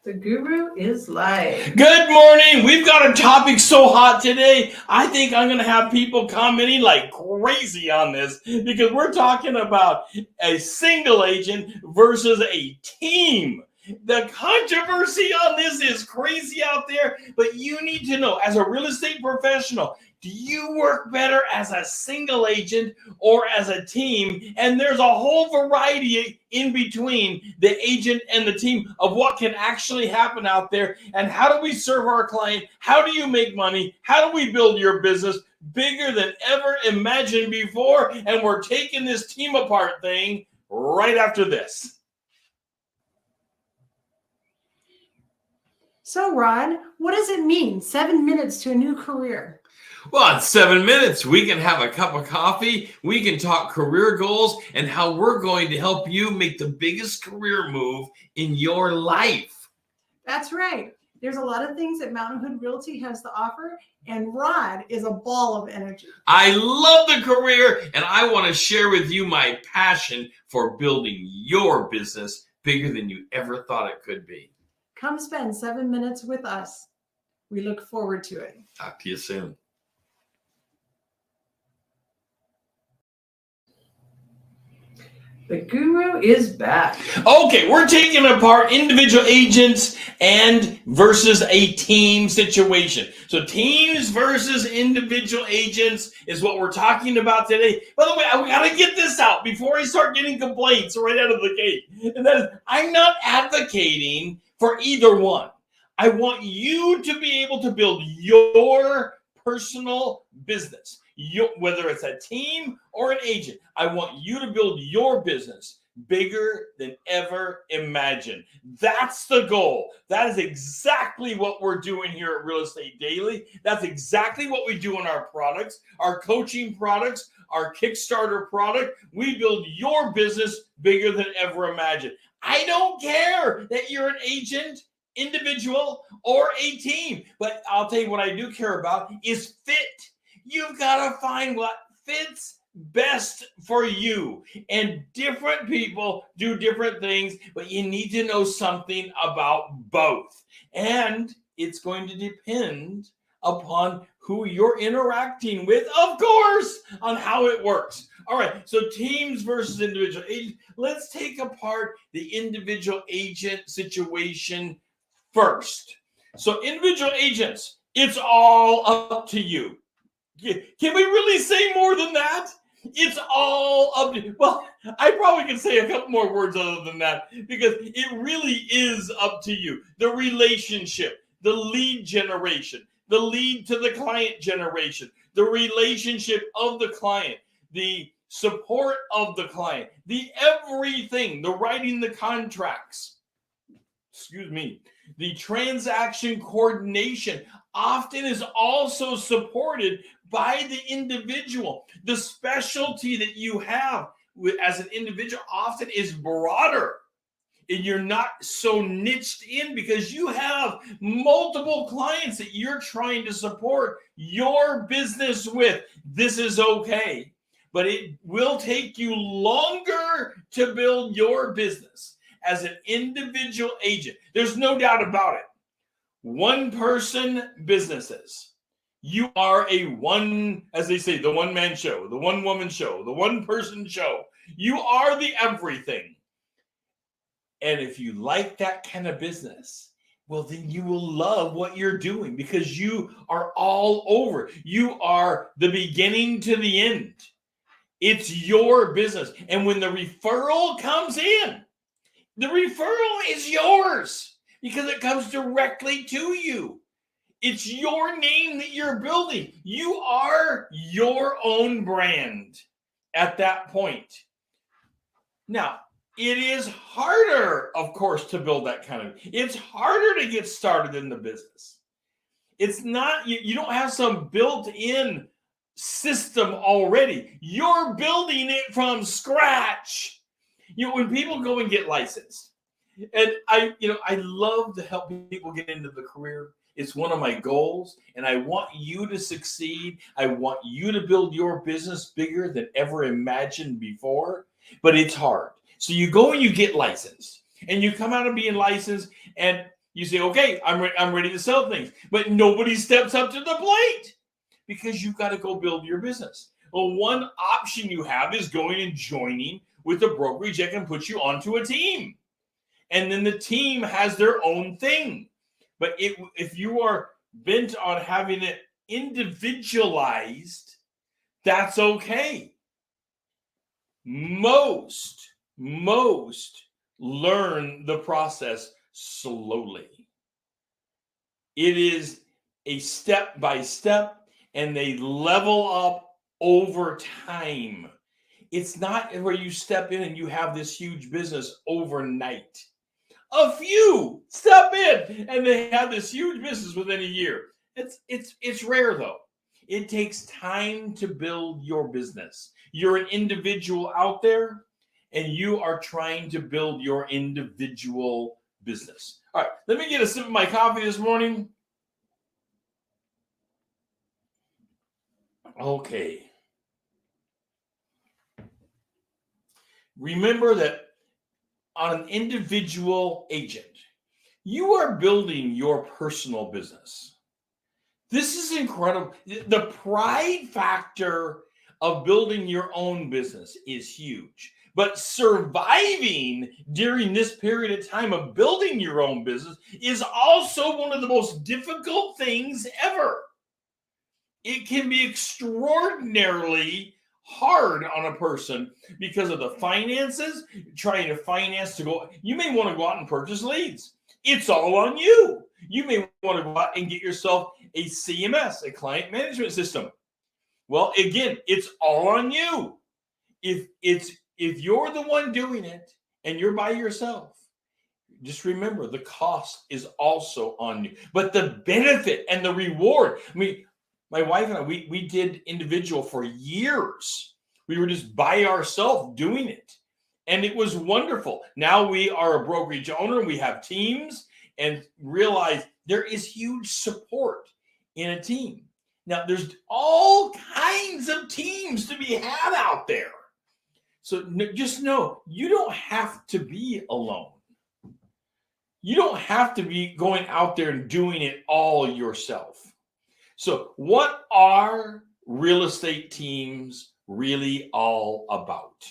The guru is live. Good morning. We've got a topic so hot today. I think I'm going to have people commenting like crazy on this because we're talking about a single agent versus a team. The controversy on this is crazy out there, but you need to know as a real estate professional, do you work better as a single agent or as a team? And there's a whole variety in between the agent and the team of what can actually happen out there. And how do we serve our client? How do you make money? How do we build your business bigger than ever imagined before? And we're taking this team apart thing right after this. So, Rod, what does it mean? 7 minutes to a new career. Well, in 7 minutes, we can have a cup of coffee, we can talk career goals, and how we're going to help you make the biggest career move in your life. That's right. There's a lot of things that Mountain Hood Realty has to offer, and Rod is a ball of energy. I love the career, and I want to share with you my passion for building your business bigger than you ever thought it could be. Come spend 7 minutes with us. We look forward to it. Talk to you soon. The guru is back. Okay, we're taking apart individual agents and versus a team situation. So teams versus individual agents is what we're talking about today. By the way, I got to get this out before I start getting complaints right out of the gate. And that is, I'm not advocating for either one. I want you to be able to build your personal business. Whether it's a team or an agent, I want you to build your business bigger than ever imagined. That's the goal. That is exactly what we're doing here at Real Estate Daily. That's exactly what we do in our products, our coaching products, our Kickstarter product. We build your business bigger than ever imagined. I don't care that you're an agent, individual, or a team, but I'll tell you what I do care about is fit. You've got to find what fits best for you. And different people do different things, but you need to know something about both. And it's going to depend upon who you're interacting with, of course, on how it works. All right, so teams versus individual agents. Let's take apart the individual agent situation first. So individual agents, it's all up to you. Can we really say more than that? It's all up to you. Well, I probably can say a couple more words other than that because it really is up to you. The relationship, the lead generation, the lead to the client generation, the relationship of the client, the support of the client, the everything, the writing the contracts, the transaction coordination often is also supported by the individual. The specialty that you have as an individual often is broader. And you're not so niched in because you have multiple clients that you're trying to support your business with. This is okay, but it will take you longer to build your business as an individual agent. There's no doubt about it. One-person businesses. You are as they say, the one-man show, the one-woman show, the one-person show. You are the everything. And if you like that kind of business, well, then you will love what you're doing because you are all over. You are the beginning to the end. It's your business. And when the referral comes in, the referral is yours because it comes directly to you. It's your name that you're building. You are your own brand at that point. Now, it is harder, of course, to build that kind of. It's harder to get started in the business. It's not, you don't have some built-in system already. You're building it from scratch. When people go and get licensed, and I love to help people get into the career. It's one of my goals, and I want you to succeed. I want you to build your business bigger than ever imagined before, but it's hard. So you go and you get licensed, and you come out of being licensed, and You say, okay, I'm ready to sell things, but nobody steps up to the plate because you've got to go build your business. Well, one option you have is going and joining with a brokerage that can put you onto a team. And then the team has their own thing. But if you are bent on having it individualized, that's okay. Most learn the process slowly. It is a step by step, and they level up over time. It's not where you step in and you have this huge business overnight. A few step in and they have this huge business within a year. It's rare though. It takes time to build your business. You're an individual out there and you are trying to build your individual business. All right, let me get a sip of my coffee this morning. Okay. Remember that on an individual agent, you are building your personal business. This is incredible. The pride factor of building your own business is huge. But surviving during this period of time of building your own business is also one of the most difficult things ever. It can be extraordinarily hard on a person because of the finances, trying to finance to go. You may want to go out and purchase leads. It's all on you. You may want to go out and get yourself a CMS, a client management system. Well, again, it's all on you. If you're the one doing it and you're by yourself, just remember the cost is also on you. But the benefit and the reward, I mean, my wife and I, we did individual for years. We were just by ourselves doing it. And it was wonderful. Now we are a brokerage owner and we have teams and realize there is huge support in a team. Now there's all kinds of teams to be had out there. So just know you don't have to be alone. You don't have to be going out there and doing it all yourself. So what are real estate teams really all about?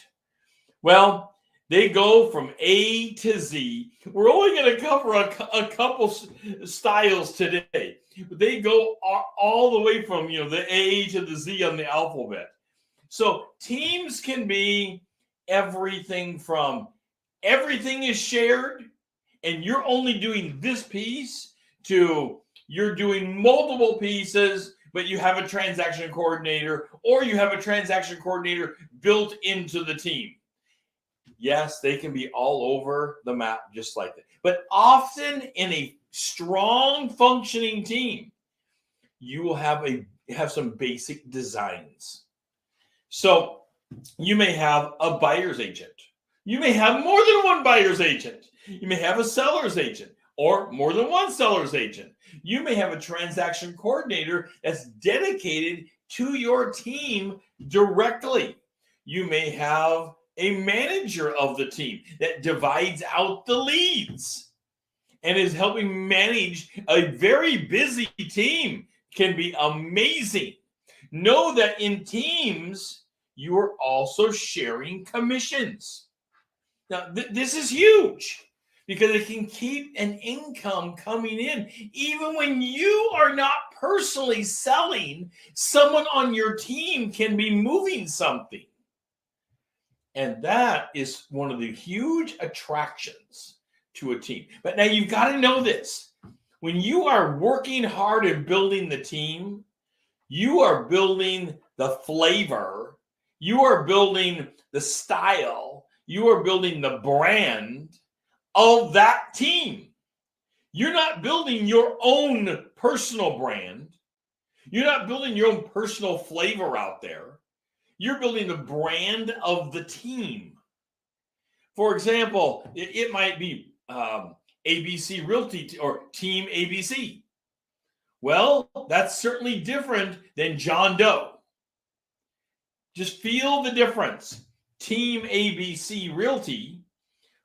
Well, they go from A to Z. We're only going to cover a couple styles today. They go all the way from, the A to the Z on the alphabet. So teams can be everything from everything is shared and you're only doing this piece to you're doing multiple pieces, but you have a transaction coordinator or you have a transaction coordinator built into the team. Yes, they can be all over the map just like that. But often in a strong functioning team, you will have some basic designs. So you may have a buyer's agent. You may have more than one buyer's agent. You may have a seller's agent or more than one seller's agent. You may have a transaction coordinator that's dedicated to your team directly. You may have a manager of the team that divides out the leads and is helping manage a very busy team. Can be amazing. Know that in teams, you are also sharing commissions. Now, this is huge because it can keep an income coming in. Even when you are not personally selling, someone on your team can be moving something. And that is one of the huge attractions to a team. But now you've got to know this. When you are working hard and building the team, you are building the flavor, you are building the style, you are building the brand of that team. You're not building your own personal brand. You're not building your own personal flavor out there. You're building the brand of the team. For example, it might be ABC Realty or Team ABC. Well, that's certainly different than John Doe. Just feel the difference. Team ABC Realty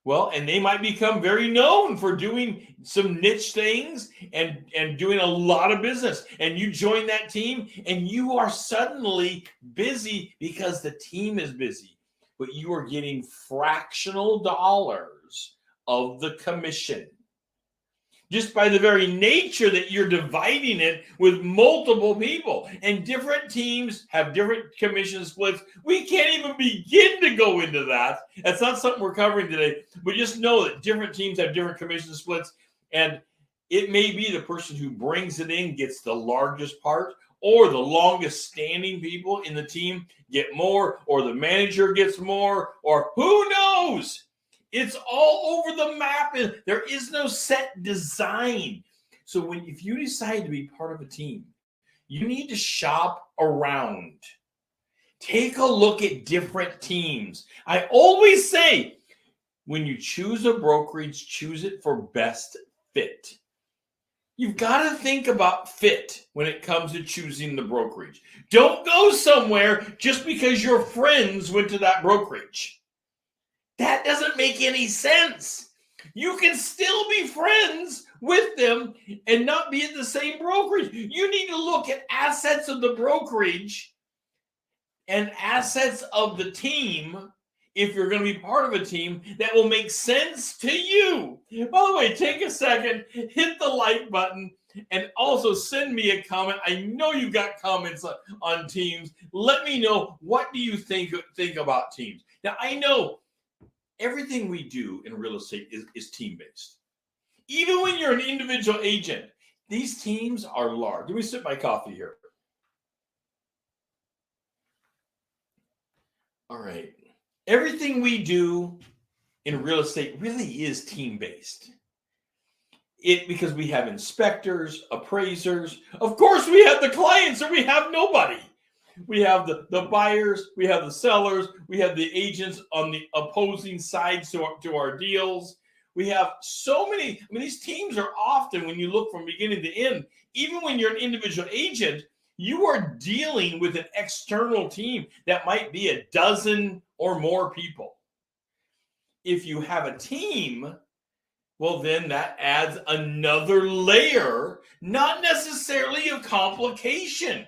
Well, and they might become very known for doing some niche things and doing a lot of business. And you join that team and you are suddenly busy because the team is busy. But you are getting fractional dollars of the commission. Just by the very nature that you're dividing it with multiple people, and different teams have different commission splits. We can't even begin to go into that. That's not something we're covering today, but just know that different teams have different commission splits, and it may be the person who brings it in gets the largest part, or the longest standing people in the team get more, or the manager gets more, or who knows? It's all over the map, and there is no set design. So if you decide to be part of a team, you need to shop around. Take a look at different teams. I always say, when you choose a brokerage, choose it for best fit. You've got to think about fit when it comes to choosing the brokerage. Don't go somewhere just because your friends went to that brokerage. That doesn't make any sense. You can still be friends with them and not be at the same brokerage. You need to look at assets of the brokerage and assets of the team if you're going to be part of a team that will make sense to you. By the way, take a second, hit the like button, and also send me a comment. I know you got comments on teams. Let me know, what do you think about teams? Now, I know everything we do in real estate is team-based. Even when you're an individual agent, these teams are large. Let me sip my coffee here. All right. Everything we do in real estate really is team-based. Because we have inspectors, appraisers. Of course, we have the clients, or we have nobody. We have the buyers, we have the sellers, we have the agents on the opposing sides to our deals. We have so many. These teams are often, when you look from beginning to end, even when you're an individual agent, you are dealing with an external team that might be a dozen or more people. If you have a team, well, then that adds another layer, not necessarily of complication.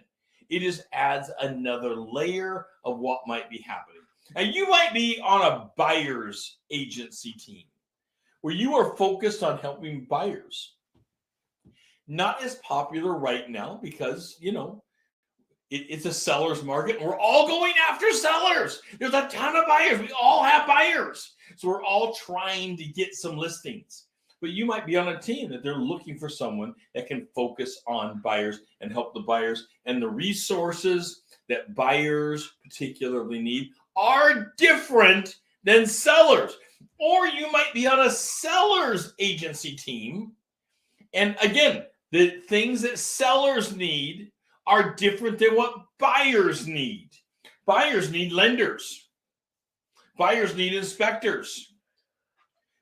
It just adds another layer of what might be happening. And you might be on a buyer's agency team where you are focused on helping buyers. Not as popular right now because, it's a seller's market, and we're all going after sellers. There's a ton of buyers. We all have buyers. So we're all trying to get some listings. But you might be on a team that they're looking for someone that can focus on buyers and help the buyers. And the resources that buyers particularly need are different than sellers. Or you might be on a seller's agency team. And again, the things that sellers need are different than what buyers need. Buyers need lenders. Buyers need inspectors.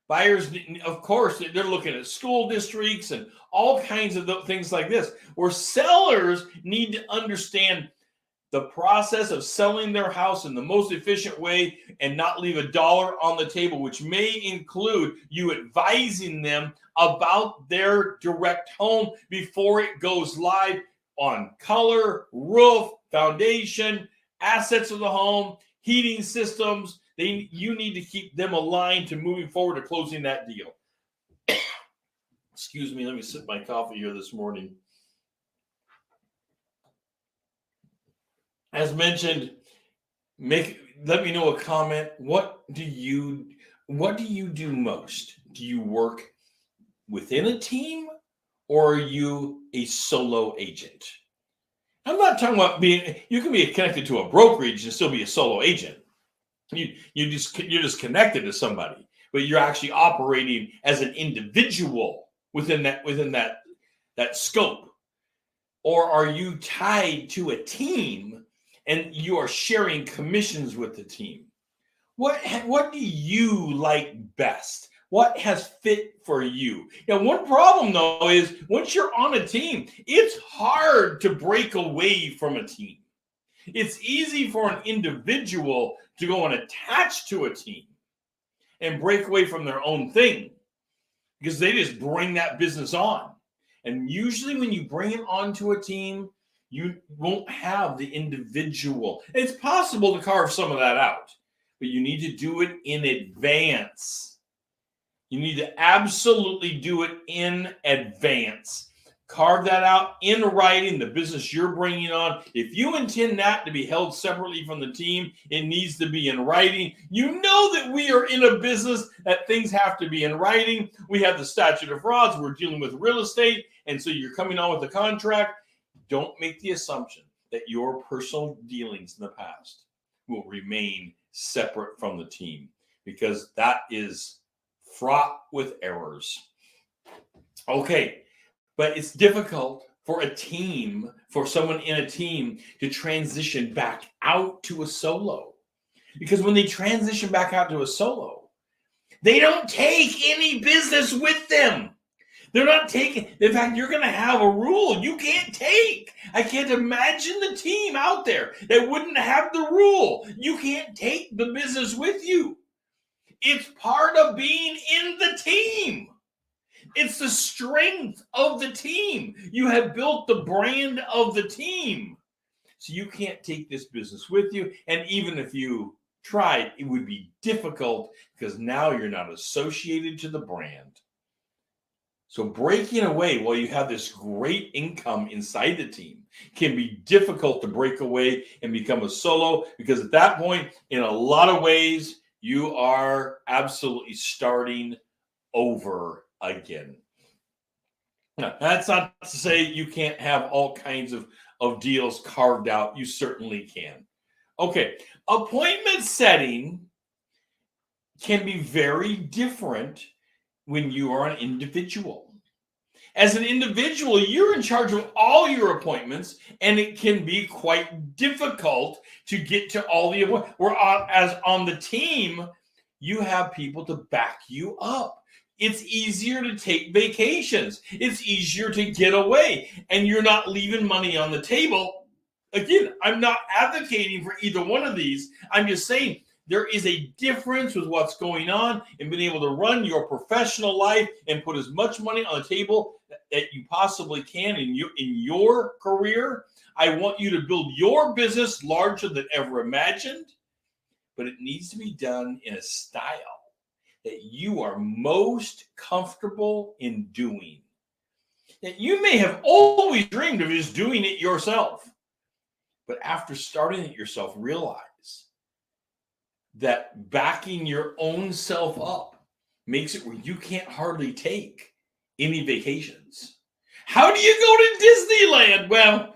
Buyers, of course, they're looking at school districts and all kinds of things like this, where sellers need to understand the process of selling their house in the most efficient way and not leave a dollar on the table, which may include you advising them about their direct home before it goes live on color, roof, foundation, assets of the home, heating systems. You need to keep them aligned to moving forward to closing that deal. Excuse me, let me sip my coffee here this morning. As mentioned, let me know a comment. What do you do most? Do you work within a team, or are you a solo agent? I'm not talking about you can be connected to a brokerage and still be a solo agent. You're just connected to somebody, but you're actually operating as an individual within that scope. Or are you tied to a team and you are sharing commissions with the team? What do you like best? What has fit for you? Now, one problem, though, is once you're on a team, it's hard to break away from a team. It's easy for an individual to go and attach to a team. and break away from their own thing because they just bring that business on. And usually when you bring it onto a team, you won't have the individual. It's possible to carve some of that out, but you need to do it in advance. You need to absolutely do it in advance. Carve that out in writing, the business you're bringing on. If you intend that to be held separately from the team, it needs to be in writing. You know that we are in a business that things have to be in writing. We have the statute of frauds. We're dealing with real estate. And so you're coming on with a contract. Don't make the assumption that your personal dealings in the past will remain separate from the team, because that is fraught with errors. Okay. But it's difficult for a team, for someone in a team to transition back out to a solo. Because when they transition back out to a solo, they don't take any business with them. They're not taking, in fact, you're going to have a rule you can't take. I can't imagine the team out there that wouldn't have the rule. You can't take the business with you. It's part of being in the team. It's the strength of the team. You have built the brand of the team. So you can't take this business with you. And even if you tried, it would be difficult because now you're not associated to the brand. So breaking away while you have this great income inside the team can be difficult to break away and become a solo, because at that point, in a lot of ways, you are absolutely starting over again. Now, that's not to say you can't have all kinds of deals carved out. You certainly can. Okay, appointment setting can be very different when you are an individual. As an individual, you're in charge of all your appointments, and it can be quite difficult to get to all the appointments. Whereas on the team, you have people to back you up. It's easier to take vacations. It's easier to get away, and you're not leaving money on the table. Again, I'm not advocating for either one of these. I'm just saying there is a difference with what's going on and being able to run your professional life and put as much money on the table that you possibly can in your career. I want you to build your business larger than ever imagined, but it needs to be done in a style that you are most comfortable in doing. And you may have always dreamed of just doing it yourself, but after starting it yourself, realize that backing your own self up makes it where you can't hardly take any vacations. How do you go to Disneyland? Well,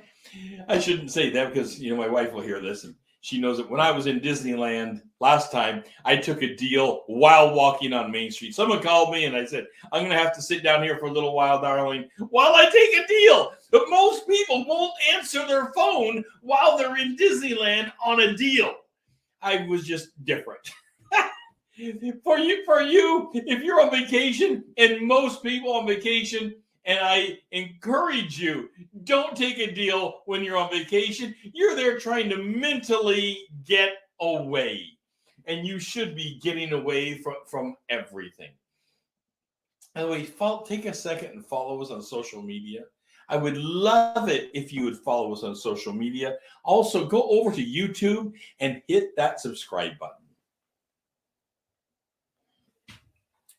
I shouldn't say that because, my wife will hear this, and she knows that when I was in Disneyland last time, I took a deal while walking on Main Street. Someone called me and I said, I'm going to have to sit down here for a little while, darling, while I take a deal. But most people won't answer their phone while they're in Disneyland on a deal. I was just different. For you, if you're on vacation, and most people on vacation, and I encourage you, don't take a deal when you're on vacation. You're there trying to mentally get away. And you should be getting away from everything. By the way, take a second and follow us on social media. I would love it if you would follow us on social media. Also, go over to YouTube and hit that subscribe button.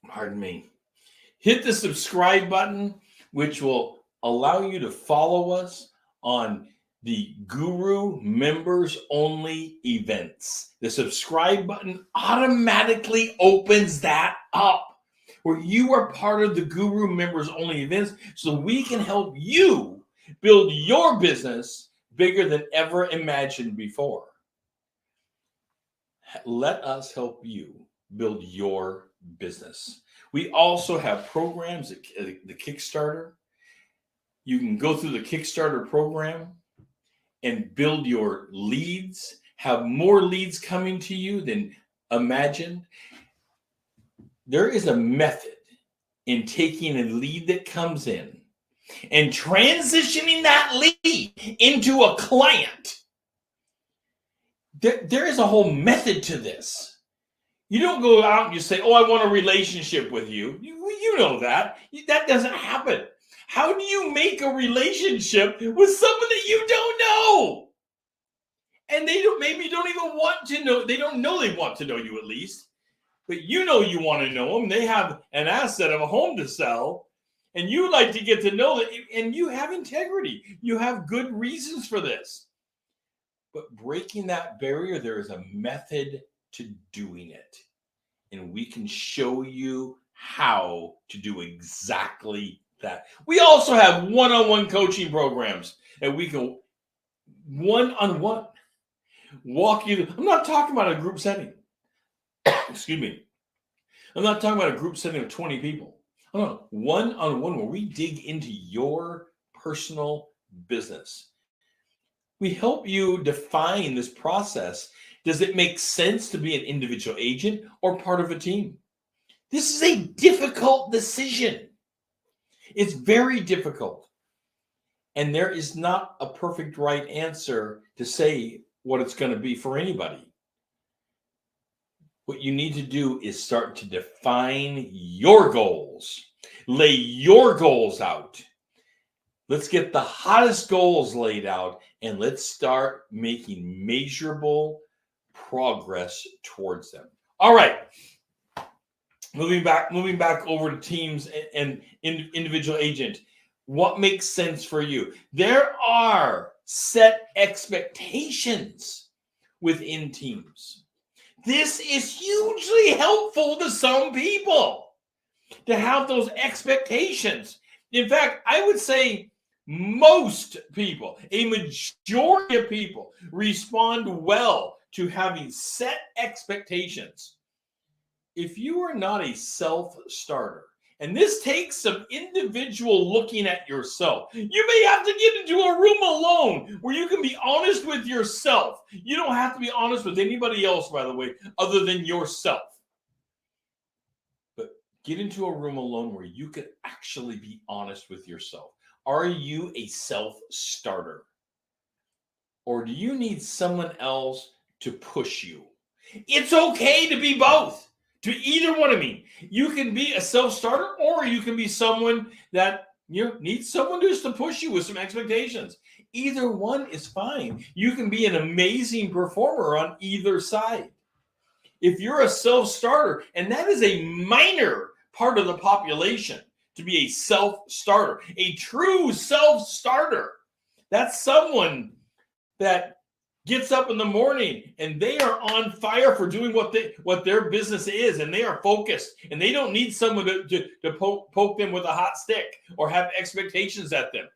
Pardon me. Hit the subscribe button, which will allow you to follow us on the Guru members only events. The subscribe button automatically opens that up, where you are part of the Guru members only events, so we can help you build your business bigger than ever imagined before. Let us help you build your business. We also have programs at the Kickstarter. You can go through the Kickstarter program and build your leads, have more leads coming to you than imagined. There is a method in taking a lead that comes in and transitioning that lead into a client. There is a whole method to this. You don't go out and just say, oh, I want a relationship with you. You know that. That doesn't happen. How do you make a relationship with someone that you don't know? And they maybe don't even want to know. They don't know they want to know you, at least. But you know you want to know them. They have an asset of a home to sell. And you like to get to know that. And you have integrity. You have good reasons for this. But breaking that barrier, there is a method to doing it. And we can show you how to do exactly that. We also have one-on-one coaching programs that we can one-on-one walk you through. I'm not talking about a group setting. Excuse me. I'm not talking about a group setting of 20 people. No, one-on-one where we dig into your personal business. We help you define this process. Does it make sense to be an individual agent or part of a team? This is a difficult decision. It's very difficult. And there is not a perfect right answer to say what it's going to be for anybody. What you need to do is start to define your goals. Lay your goals out. Let's get the hottest goals laid out and let's start making measurable progress towards them. All right. Moving back over to teams and individual agent. What makes sense for you? There are set expectations within teams. This is hugely helpful to some people to have those expectations. In fact, I would say most people, a majority of people, respond well to having set expectations. If you are not a self-starter, and this takes some individual looking at yourself, you may have to get into a room alone where you can be honest with yourself. You don't have to be honest with anybody else, by the way, other than yourself. But get into a room alone where you can actually be honest with yourself. Are you a self-starter? Or do you need someone else to push you? It's okay to be both. To either one of me. You can be a self-starter or you can be someone that needs someone just to push you with some expectations. Either one is fine. You can be an amazing performer on either side. If you're a self-starter, and that is a minor part of the population, to be a self-starter, a true self-starter, that's someone that gets up in the morning and they are on fire for doing what their business is, and they are focused, and they don't need someone to poke them with a hot stick or have expectations at them.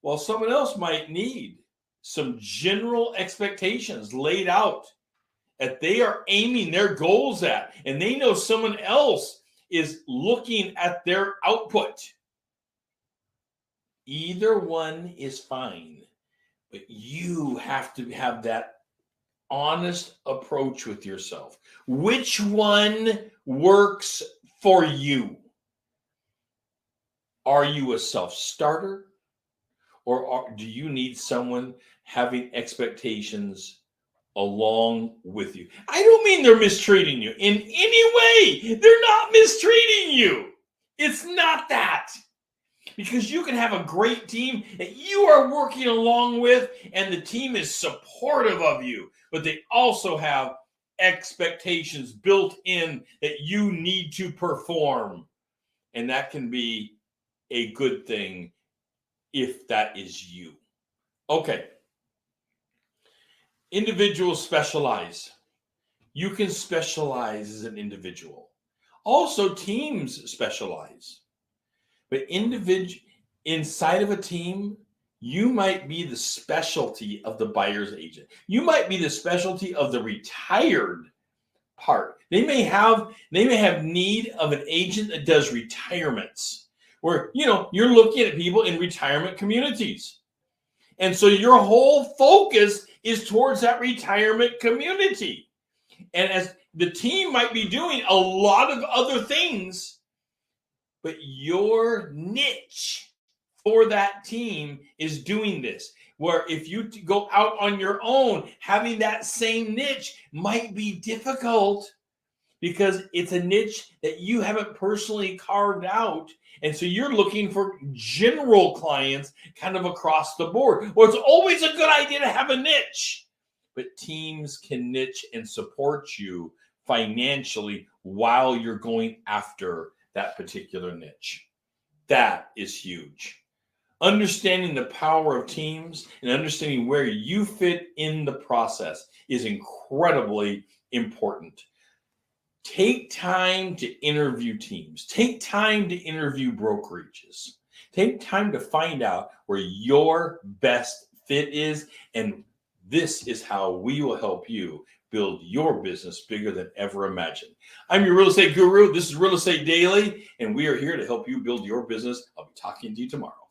Well, someone else might need some general expectations laid out that they are aiming their goals at, and they know someone else is looking at their output. Either one is fine. But you have to have that honest approach with yourself. Which one works for you? Are you a self-starter? Or do you need someone having expectations along with you? I don't mean they're mistreating you in any way. They're not mistreating you. It's not that. Because you can have a great team that you are working along with, and the team is supportive of you, but they also have expectations built in that you need to perform. And that can be a good thing if that is you. Okay. Individuals specialize. You can specialize as an individual. Also, teams specialize. But inside of a team, you might be the specialty of the buyer's agent. You might be the specialty of the retired part. They may have need of an agent that does retirements, where you're looking at people in retirement communities. And so your whole focus is towards that retirement community. And as the team might be doing a lot of other things, but your niche for that team is doing this. Where if you go out on your own, having that same niche might be difficult because it's a niche that you haven't personally carved out. And so you're looking for general clients kind of across the board. Well, it's always a good idea to have a niche, but teams can niche and support you financially while you're going after that particular niche. That is huge. Understanding the power of teams and understanding where you fit in the process is incredibly important. Take time to interview teams. Take time to interview brokerages. Take time to find out where your best fit is. And this is how we will help you build your business bigger than ever imagined. I'm your real estate guru. This is Real Estate Daily, and we are here to help you build your business. I'll be talking to you tomorrow.